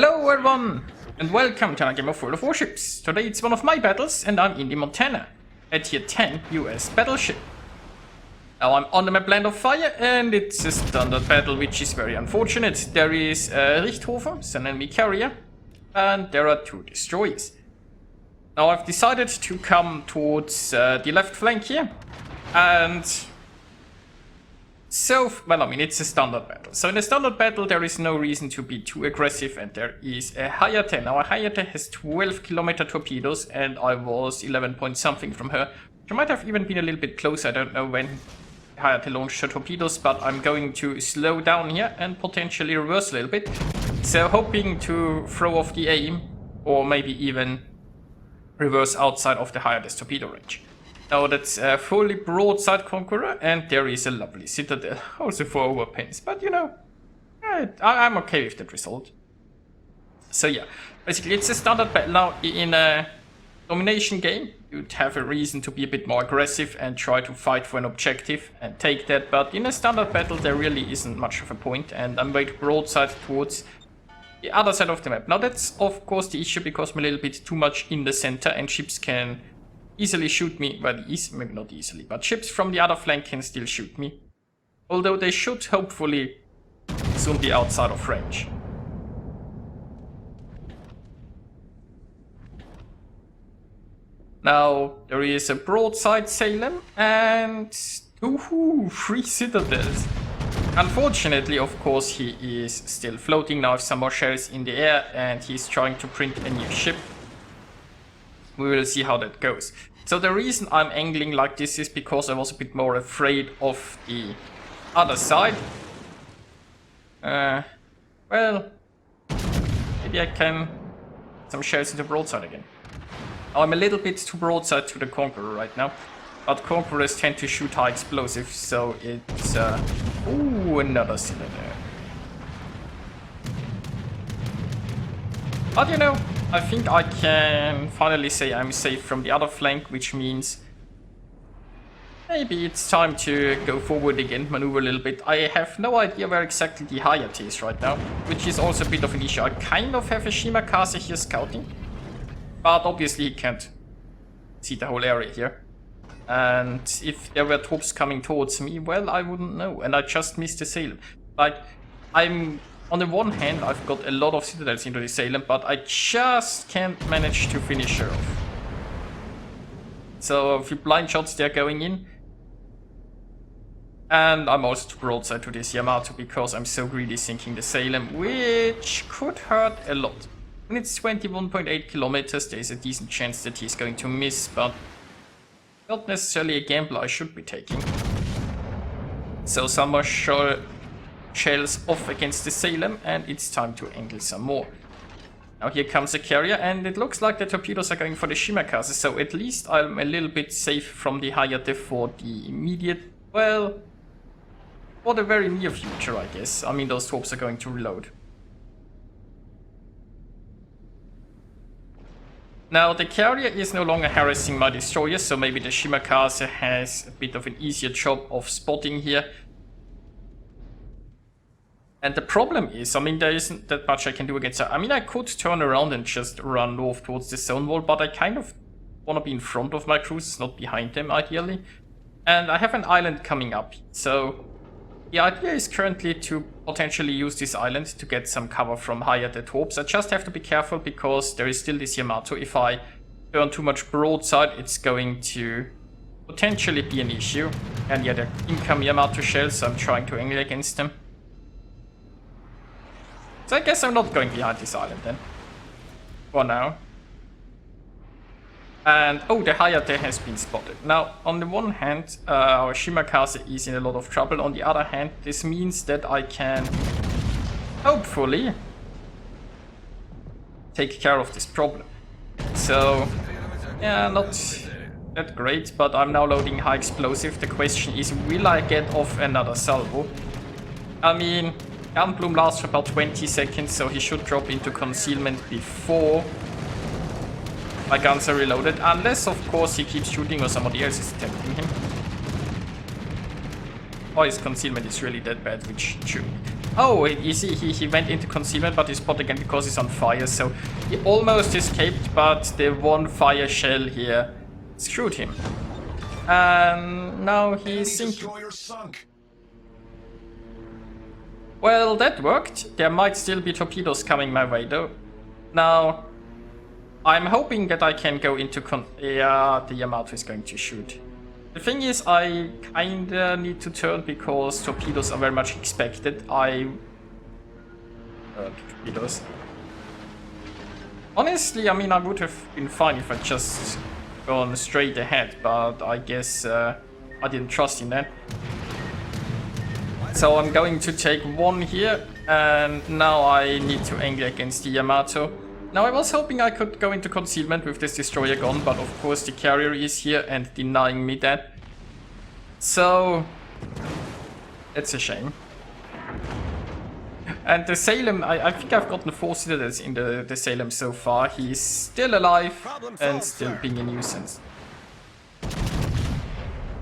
Hello everyone, and welcome to another game of World of Warships. Today it's one of my battles, and I'm in the Montana, a tier 10 US battleship. Now I'm on the map Land of Fire, and it's a standard battle, which is very unfortunate. There is a Richthofer, an enemy carrier, and there are two destroyers. Now I've decided to come towards the left flank here, and it's a standard battle. So in a standard battle, there is no reason to be too aggressive, and there is a Aetam. Now a Aetam has 12-kilometer torpedoes, and I was 11 point something from her. She might have even been a little bit closer. I don't know when Aetam launched her torpedoes, but I'm going to slow down here and potentially reverse a little bit. So hoping to throw off the aim, or maybe even reverse outside of the Aetam's torpedo range. Now that's a fully broadside Conqueror, and there is a lovely Citadel, also for overpins, but you know, I'm okay with that result. So yeah, basically it's a standard battle. Now in a domination game, you'd have a reason to be a bit more aggressive and try to fight for an objective and take that, but in a standard battle there really isn't much of a point, and I'm going broadside towards the other side of the map. Now that's of course the issue, because I'm a little bit too much in the center, and ships can easily shoot me, well, maybe not easily, but ships from the other flank can still shoot me. Although they should hopefully soon be outside of range. Now, there is a broadside Salem and three Citadels. Unfortunately, of course, he is still floating. Now, I have some more shells in the air, and he's trying to print a new ship. We will see how that goes. So the reason I'm angling like this is because I was a bit more afraid of the other side. Well, maybe I can some shells into broadside again. Now, I'm a little bit too broadside to the Conqueror right now, but Conquerors tend to shoot high explosives, so it's ooh, another cylinder. But you know, I think I can finally say I'm safe from the other flank, which means maybe it's time to go forward again, maneuver a little bit. I have no idea where exactly the Aetam is right now, which is also a bit of an issue. I kind of have a Shimakaze here scouting, but obviously he can't see the whole area here. And if there were troops coming towards me, well, I wouldn't know, and I just missed the Salem. Like, on the one hand, I've got a lot of Citadels into the Salem, but I just can't manage to finish her off. So a few blind shots there going in. And I'm also too broadside to this Yamato because I'm so greedy sinking the Salem, which could hurt a lot. When it's 21.8 kilometers, there's a decent chance that he's going to miss, but not necessarily a gamble I should be taking. So some more shells off against the Salem, and it's time to angle some more. Now here comes a carrier, and it looks like the torpedoes are going for the Shimakaze, so at least I'm a little bit safe from the Aetam for the immediate, well, for the very near future, I guess. I mean, those torps are going to reload. Now the carrier is no longer harassing my destroyer, so maybe the Shimakaze has a bit of an easier job of spotting here. And the problem is, I mean, there isn't that much I can do against her. I mean, I could turn around and just run north towards the zone wall, but I kind of want to be in front of my cruisers, not behind them, ideally. And I have an island coming up, so the idea is currently to potentially use this island to get some cover from Aetam torps. I just have to be careful, because there is still this Yamato. If I turn too much broadside, it's going to potentially be an issue. And yeah, there income Yamato shells, so I'm trying to angle against them. So I guess I'm not going behind this island then, for now. And oh, the Aetam has been spotted. Now, on the one hand, our Shimakaze is in a lot of trouble. On the other hand, this means that I can hopefully take care of this problem. So, yeah, not that great, but I'm now loading high explosive. The question is, will I get off another salvo? I mean, Gunbloom lasts for about 20 seconds, so he should drop into concealment before my guns are reloaded, unless of course he keeps shooting or somebody else is attempting him. Or his concealment is really that bad, which should be. Oh, you see, he went into concealment, but he's spotted again because he's on fire, so he almost escaped, but the one fire shell here screwed him. And now he's sinking. Well, that worked. There might still be torpedoes coming my way, though. Now, I'm hoping that I can go into yeah, the Yamato is going to shoot. The thing is, I kinda need to turn because torpedoes are very much expected. Torpedoes. Honestly, I mean, I would have been fine if I just gone straight ahead, but I guess I didn't trust in that. So I'm going to take one here, and now I need to angle against the Yamato. Now I was hoping I could go into concealment with this destroyer gun, but of course the carrier is here and denying me that. So it's a shame. And the Salem, I think I've gotten 4 citadels in the Salem so far. He's still alive and still being a nuisance.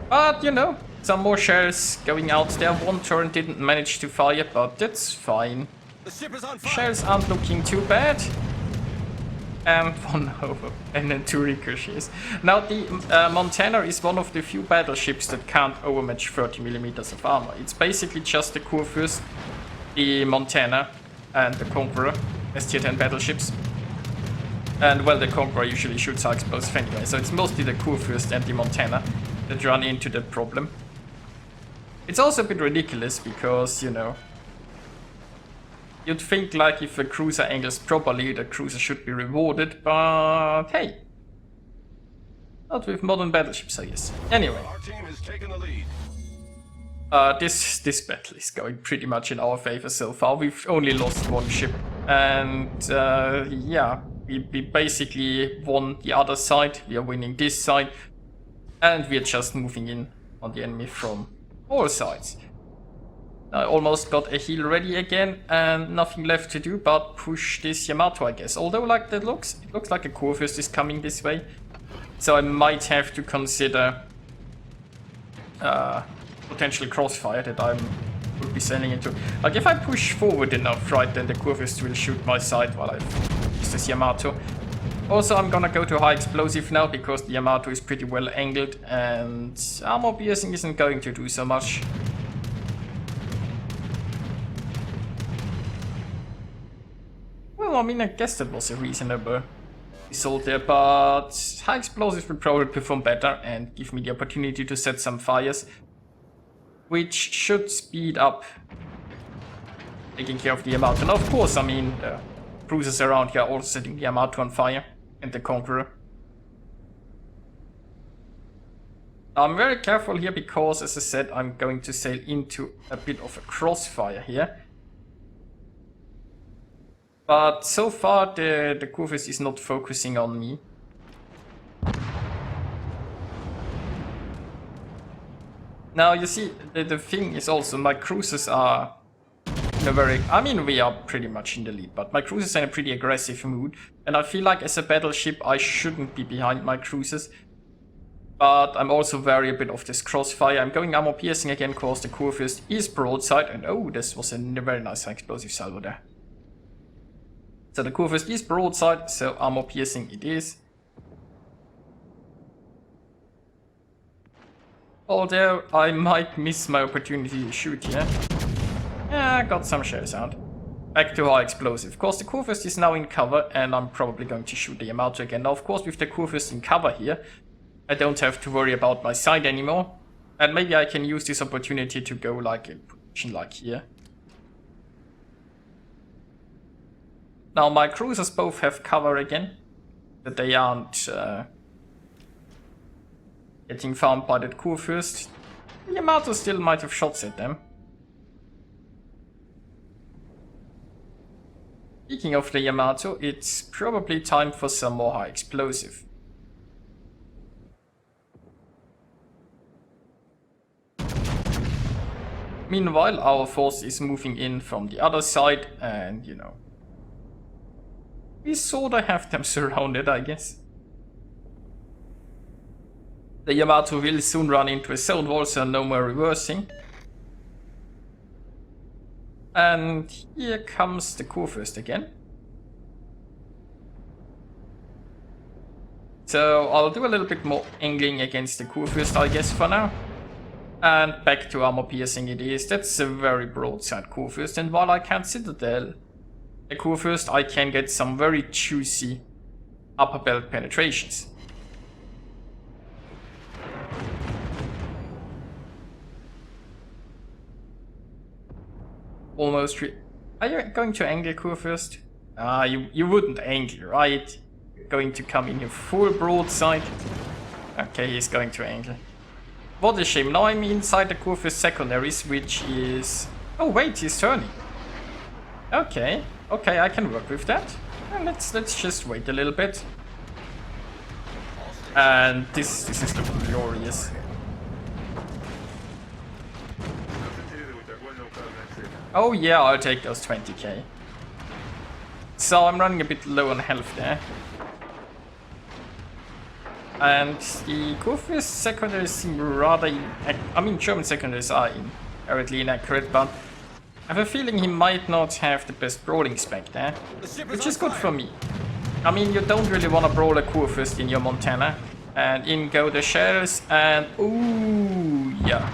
But you know, some more shells going out there. One turret didn't manage to fire, but that's fine. Shells aren't looking too bad. And 1 over, and then 2 ricochets. Now the Montana is one of the few battleships that can't overmatch 30mm of armor. It's basically just the Kurfürst, the Montana, and the Conqueror as tier 10 battleships. And well, the Conqueror usually shoots high explosive anyway, so it's mostly the Kurfürst and the Montana that run into the problem. It's also a bit ridiculous because, you know, you'd think like if a cruiser angles properly, the cruiser should be rewarded, but hey. Not with modern battleships, I guess. Anyway. Our team has taken the lead. This battle is going pretty much in our favor so far. We've only lost 1 ship. And yeah, we basically won the other side. We are winning this side. And we are just moving in on the enemy from all sides. I almost got a heal ready again, and nothing left to do but push this Yamato, I guess. Although, like it looks like a Kurfürst is coming this way, so I might have to consider potential Crossfire that I would be sending into. Like if I push forward enough, right, then the Kurfürst will shoot my side while I use this Yamato. Also, I'm gonna go to high explosive now because the Yamato is pretty well angled, and armor piercing isn't going to do so much. Well, I mean, I guess that was a reasonable result there, but high explosives will probably perform better and give me the opportunity to set some fires, which should speed up taking care of the Yamato. And of course, I mean, the cruisers around here are also setting the Yamato on fire, and the Conqueror. I'm very careful here because, as I said, I'm going to sail into a bit of a crossfire here. But so far the Kurfürst is not focusing on me. Now you see, the thing is also my cruisers are in a very... I mean, we are pretty much in the lead, but my cruisers are in a pretty aggressive mood. And I feel like as a battleship I shouldn't be behind my cruisers. But I'm also wary a bit of this crossfire. I'm going armor piercing again because the Kurfürst is broadside. And oh, this was a very nice explosive salvo there. So the Kurfürst is broadside, so armor piercing it is. Although I might miss my opportunity to shoot here. Yeah, I got some shells out. Back to high explosive. Of course, the Kurfürst is now in cover, and I'm probably going to shoot the Yamato again. Now, of course, with the Kurfürst in cover here, I don't have to worry about my side anymore. And maybe I can use this opportunity to go like in position like here. Now my cruisers both have cover again, but they aren't getting found by that Kurfürst. The Yamato still might have shots at them. Speaking of the Yamato, it's probably time for some more high explosive. Meanwhile, our force is moving in from the other side, and you know, we sorta have them surrounded, I guess. The Yamato will soon run into a zone wall, so no more reversing. And here comes the Kurfürst again. So I'll do a little bit more angling against the Kurfürst, I guess, for now. And back to armor piercing it is. That's a very broadside Kurfürst, and while I can't Citadel a Kurfürst, I can get some very juicy upper belt penetrations. Almost Are you going to angle Kurfürst? You wouldn't angle, right? Going to come in your full broadside. Okay, he's going to angle. What a shame. Now I'm inside the Kurfürst secondaries, which is... Oh wait, he's turning. Okay, I can work with that. And let's just wait a little bit. And this is looking glorious. Oh yeah, I'll take those 20k. So I'm running a bit low on health there. And the Kurfürst secondaries seem rather... I mean, German secondaries are inherently inaccurate, but I have a feeling he might not have the best brawling spec there. Which is good for me. I mean, you don't really want to brawl a Kurfürst in your Montana. And in go the shells, and... Ooh, yeah.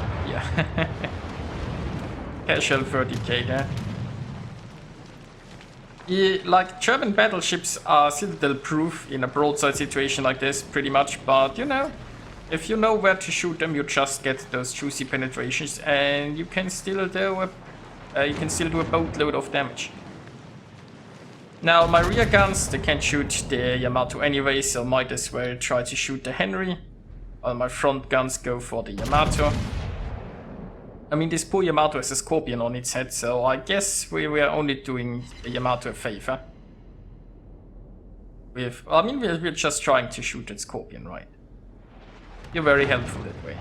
Casual 30k there. Like, German battleships are Citadel proof in a broadside situation like this, pretty much, but you know, if you know where to shoot them, you just get those juicy penetrations, and you can still do a boatload of damage. Now, my rear guns, they can't shoot the Yamato anyway, so might as well try to shoot the Henry, while my front guns go for the Yamato. I mean, this poor Yamato has a scorpion on its head, so I guess we are only doing the Yamato a favor. We're just trying to shoot that scorpion, right? You're very helpful that way.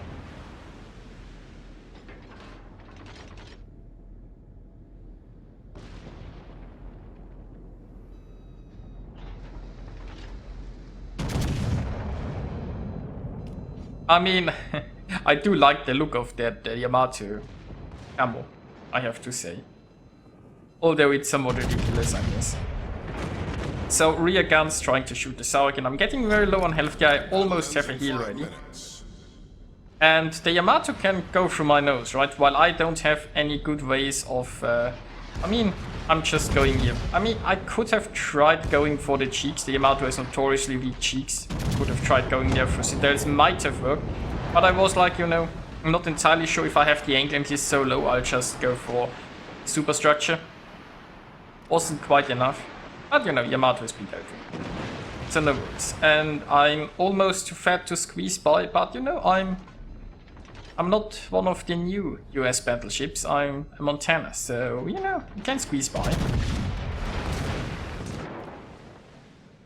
I mean, I do like the look of that Yamato ammo, I have to say. Although it's somewhat ridiculous, I guess. So, rear guns trying to shoot the Sauerkin. I'm getting very low on health, I almost have a heal ready. And the Yamato can go through my nose, right? While I don't have any good ways of... I mean, I'm just going here. I mean, I could have tried going for the cheeks. The Yamato has notoriously weak cheeks. Could have tried going there for Citadels, might have worked. But I was like, you know, I'm not entirely sure if I have the angle and he's so low, I'll just go for superstructure. Wasn't quite enough. But you know, Yamato has been over. So no worries. And I'm almost too fat to squeeze by, but you know, I'm not one of the new US battleships, I'm a Montana, so you know, you can squeeze by.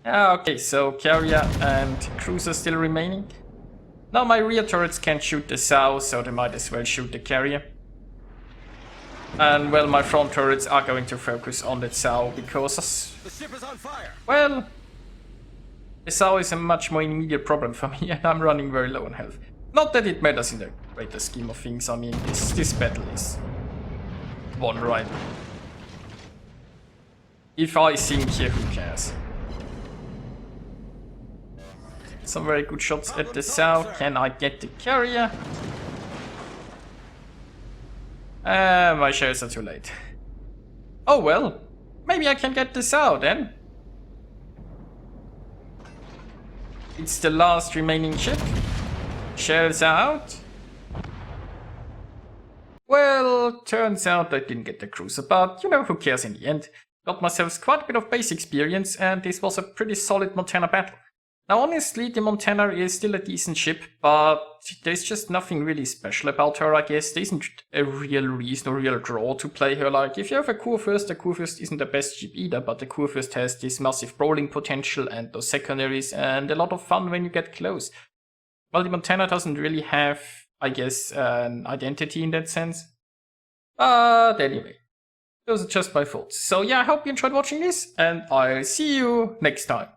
Okay, so carrier and cruiser still remaining. Now my rear turrets can't shoot the SAO, so they might as well shoot the carrier. And well, my front turrets are going to focus on that SAO because... The ship is on fire! Well, the SAO is a much more immediate problem for me and I'm running very low on health. Not that it matters in the greater scheme of things, I mean, this battle is won, right? If I sink here, who cares? Some very good shots at the south. Can I get the carrier? My shells are too late. Oh well, maybe I can get this out then. It's the last remaining ship. Shells are out. Well, turns out I didn't get the cruiser, but you know, who cares in the end. Got myself quite a bit of base experience and this was a pretty solid Montana battle. Now honestly, the Montana is still a decent ship, but there's just nothing really special about her, I guess. There isn't a real reason or real draw to play her. Like, if you have a Kurfürst, the Kurfürst isn't the best ship either, but the Kurfürst has this massive brawling potential and those secondaries and a lot of fun when you get close. Well, the Montana doesn't really have, I guess, an identity in that sense. But anyway, those are just my thoughts. So yeah, I hope you enjoyed watching this, and I'll see you next time.